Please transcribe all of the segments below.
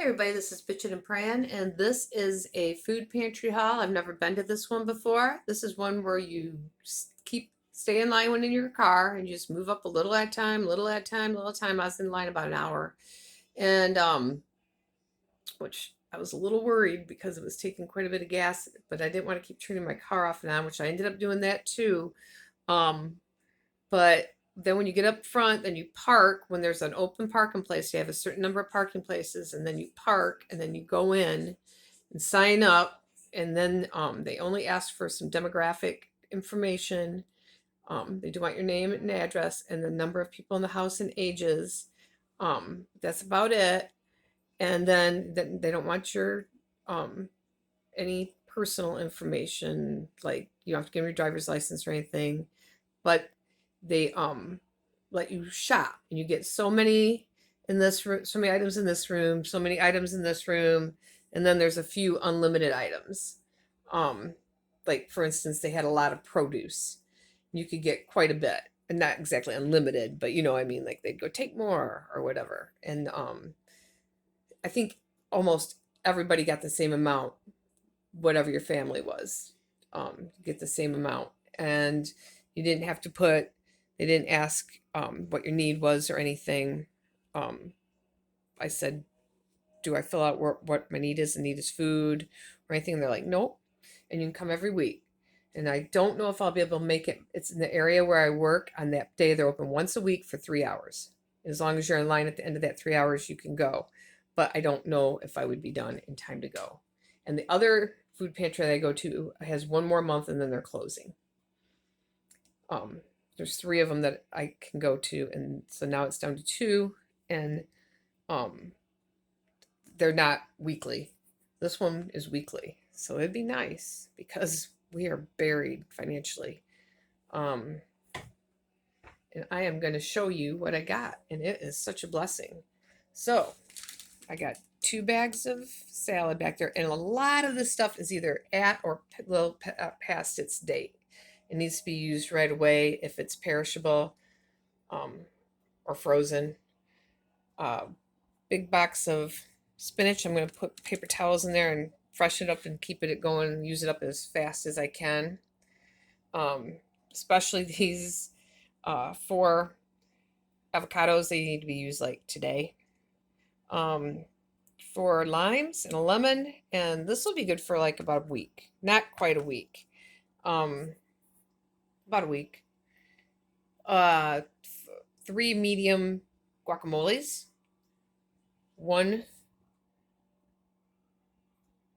Hey everybody, this is Bitchin' and Prayin', and this is a food pantry haul. I've never been to this one before. This is one where you stay in line when in your car and you just move up a little at a time, little at a time, little at a time. I was in line about an hour, and which I was a little worried because it was taking quite a bit of gas, but I didn't want to keep turning my car off and on, which I ended up doing that too. Um, but then when you get up front, then you park when there's an open parking place. You have a certain number of parking places, and then you park, and then you go in and sign up. And then they only ask for some demographic information. They do want your name and address and the number of people in the house and ages. That's about it. And then they don't want your um, any personal information, like you don't have to give them your driver's license or anything, but they let you shop and you get so many in this room, so many items in this room, so many items in this room, and then there's a few unlimited items. um like for instance, they had a lot of produce. You could get quite a bit, and not exactly unlimited, but you know what I mean, like they'd go take more or whatever. And I think almost everybody got the same amount, whatever your family was. You get the same amount, and you didn't have to put. They didn't ask what your need was or anything. Um, I said, "Do I fill out what my need is? The need is food or anything?" And they're like, "Nope." And you can come every week. And I don't know if I'll be able to make it. It's in the area where I work. On that day, they're open once a week for 3 hours. As long as you're in line at the end of that 3 hours, you can go. But I don't know if I would be done in time to go. And the other food pantry that I go to has one more month and then they're closing. There's three of them that I can go to, and so now it's down to two, and um, they're not weekly. This one is weekly, so it'd be nice because we are buried financially. Um, and I am going to show you what I got, and it is such a blessing. So I got 2 bags of salad back there, and a lot of this stuff is either at or a little past its date. It needs to be used right away if it's perishable um, or frozen. Uh, Big box of spinach. I'm going to put paper towels in there and freshen it up and keep it going and use it up as fast as I can. Um, Especially these 4 avocados, they need to be used like today. 4 limes and a lemon, and this will be good for like about a week. Not quite a week. Um, about a week. 3 medium guacamoles, 1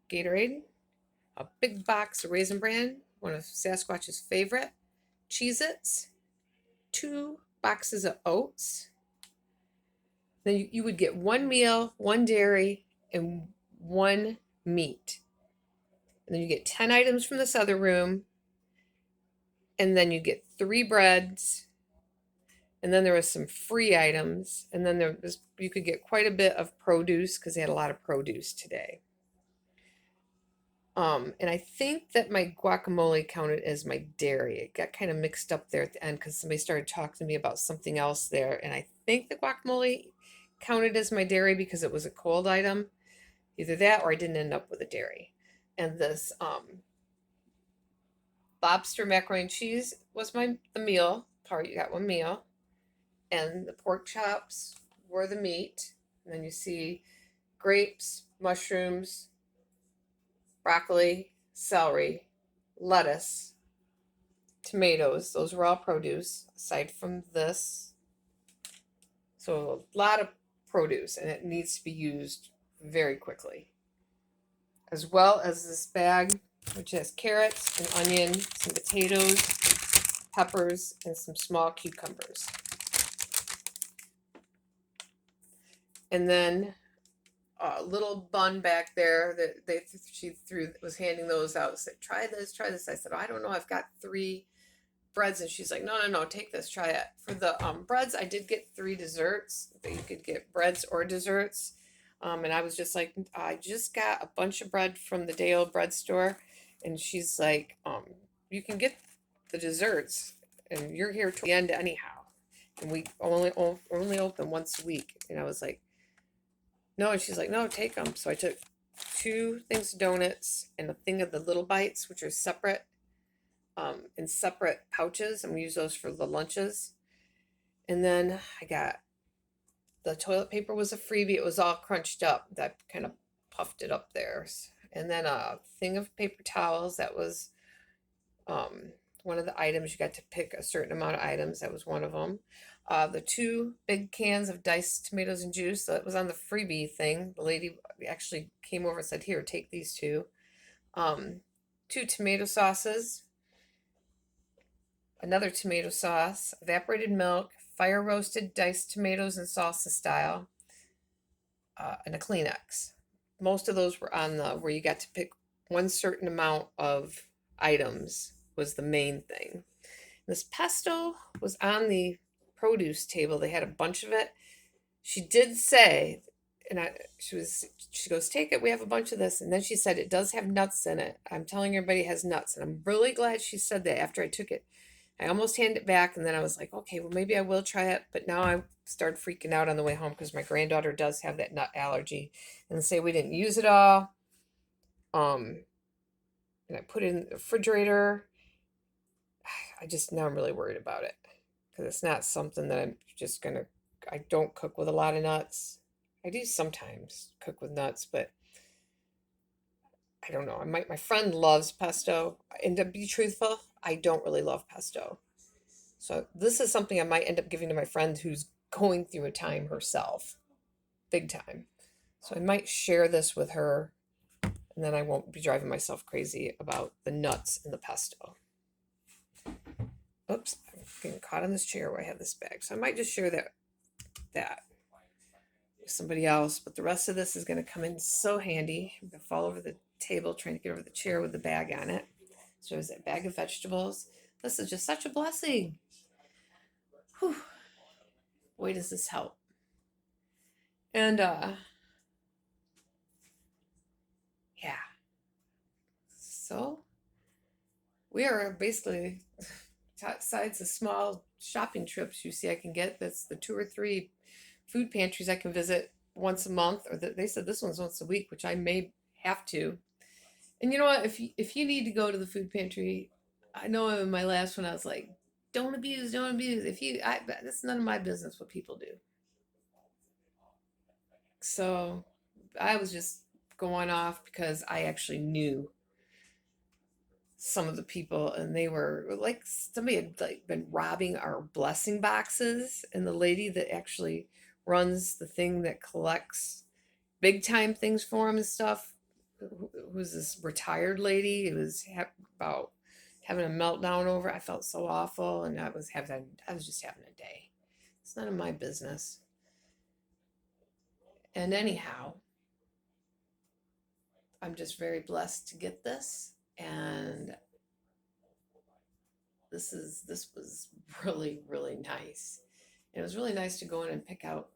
Gatorade, a big box of Raisin Bran, one of Sasquatch's favorite, Cheez-Its, 2 boxes of oats. Then you would get 1 meal, 1 dairy, and 1 meat. And then you get 10 items from this other room. And then you get 3 breads. And then there was some free items. And then there was, you could get quite a bit of produce because they had a lot of produce today. And I think that my guacamole counted as my dairy. It got kind of mixed up there at the end because somebody started talking to me about something else there. And I think the guacamole counted as my dairy because it was a cold item. Either that or I didn't end up with a dairy. And this lobster macaroni and cheese was the meal part. You got 1 meal. And the pork chops were the meat. And then you see grapes, mushrooms, broccoli, celery, lettuce, tomatoes. Those were all produce aside from this. So a lot of produce, and it needs to be used very quickly. As well as this bag, which has carrots, an onion, some potatoes, peppers, and some small cucumbers. And then a little bun back there that she was handing those out. Said, try this, try this. I said, oh, I don't know. I've got 3 breads, and she's like, no, no, no, take this, try it. For the breads, I did get 3 desserts. That you could get breads or desserts. And I was just like, I just got a bunch of bread from the day old bread store. And she's like, you can get the desserts, and you're here till the end anyhow. And we only open once a week. And I was like, no, and she's like, no, take them. So I took 2 things of donuts and a thing of the little bites, which are separate, in separate pouches, and we use those for the lunches. And then I got the toilet paper was a freebie. It was all crunched up. That kind of puffed it up there. And then a thing of paper towels. That was um, one of the items. You got to pick a certain amount of items. That was one of them. The 2 big cans of diced tomatoes and juice. That was on the freebie thing. The lady actually came over and said, "Here, take these 2." 2 tomato sauces, another tomato sauce, evaporated milk, fire roasted diced tomatoes and salsa style, and a Kleenex. Most of those were on the where you got to pick one certain amount of items was the main thing. This pesto was on the produce table. They had a bunch of it. She did say, she goes, take it. We have a bunch of this. And then she said, it does have nuts in it. I'm telling everybody it has nuts. And I'm really glad she said that after I took it. I almost handed it back, and then I was like, okay, well, maybe I will try it. But now I started freaking out on the way home because my granddaughter does have that nut allergy. And say we didn't use it all. And I put it in the refrigerator. Now I'm really worried about it because it's not something that I'm just going to, I don't cook with a lot of nuts. I do sometimes cook with nuts, but I don't know. My friend loves pesto. And to be truthful, I don't really love pesto. So this is something I might end up giving to my friend who's going through a time herself, big time. So I might share this with her, and then I won't be driving myself crazy about the nuts and the pesto. Oops, I'm getting caught on this chair where I have this bag. So I might just share that with somebody else. But the rest of this is going to come in so handy. I'm going to fall over the table trying to get over the chair with the bag on it. So there's that bag of vegetables. This is just such a blessing. Whew. Boy, does this help. And yeah. So we are basically, besides the small shopping trips you see I can get, that's the 2 or 3 food pantries I can visit once a month, or they said this one's once a week, which I may have to. And you know what? If you need to go to the food pantry, I know in my last one I was like, don't abuse, don't abuse. That's none of my business what people do. So I was just going off because I actually knew some of the people, and they were like, somebody had like been robbing our blessing boxes, and the lady that actually runs the thing that collects big time things for him and stuff, who was this retired lady. It was about having a meltdown over it. I felt so awful, and I was just having a day. It's none of my business. And anyhow, I'm just very blessed to get this, and this was really, really nice. And it was really nice to go in and pick out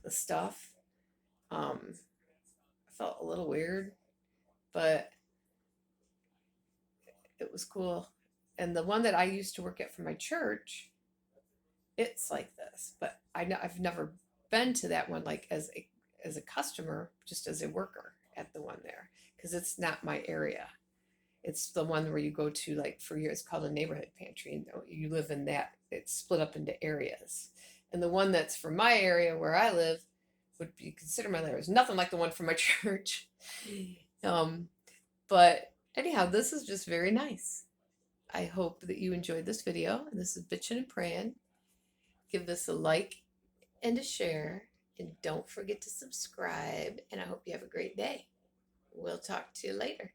the stuff. I felt a little weird, but it was cool. And the one that I used to work at for my church, it's like this, but I've never been to that one like as a customer, just as a worker at the one there, because it's not my area. It's the one where you go to like for your, it's called a neighborhood pantry. You live in that, it's split up into areas. And the one that's for my area where I live would be considered my area. It's nothing like the one for my church. Um, but anyhow, this is just very nice. I hope that you enjoyed this video. And this is Bitchin' and Praying. Give this a like and a share. And don't forget to subscribe. And I hope you have a great day. We'll talk to you later.